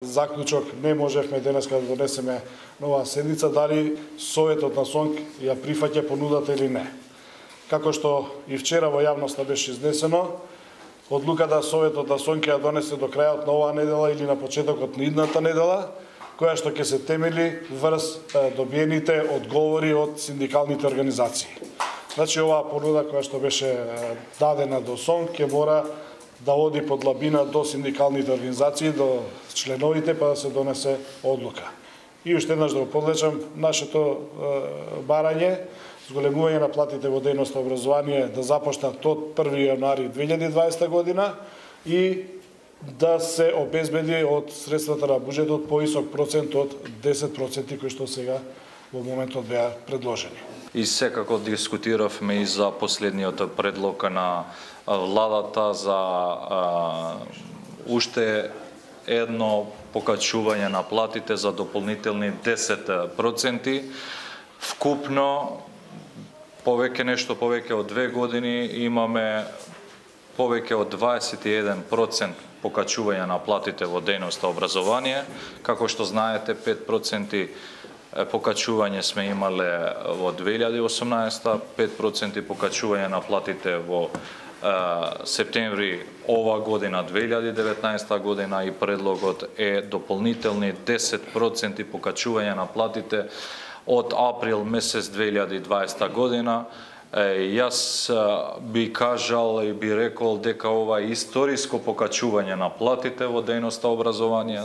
Заклучок не можевме денеска да донесеме нова седница, дали Советот на СОНК ја прифаќа понудата или не. Како што и вчера во јавноста беше изнесено, одлуката Советот на СОНК ја донесе до крајот на оваа недела или на почетокот на идната недела, која што ќе се темели врз добиените одговори од синдикалните организации. Значи, оваа понуда која што беше дадена до СОНК ќе мора да оди под лабина до синдикалните организации, до членовите, па да се донесе одлука. И уште еднаш да го подлечам, нашето барање, зголемување на платите во дејноста образование да започнат од 1 јануари 2020 година и да се обезбеди од средствата на буџетот поисок процент од 10% кои што сега во моментот беа предложени. И секако дискутиравме и за последниот предлог на владата за уште едно покачување на платите за дополнителни 10%. Вкупно нешто повеќе од 2 години имаме повеќе од 21% покачување на платите во дејноста образование. Како што знаете, 5% покачување сме имале во 2018, 5% покачување на платите во септември ова година, 2019 година, и предлогот е дополнителни 10% покачување на платите од април месец 2020 година. Јас би кажал и би рекол дека ова е историско покачување на платите во дејноста образование.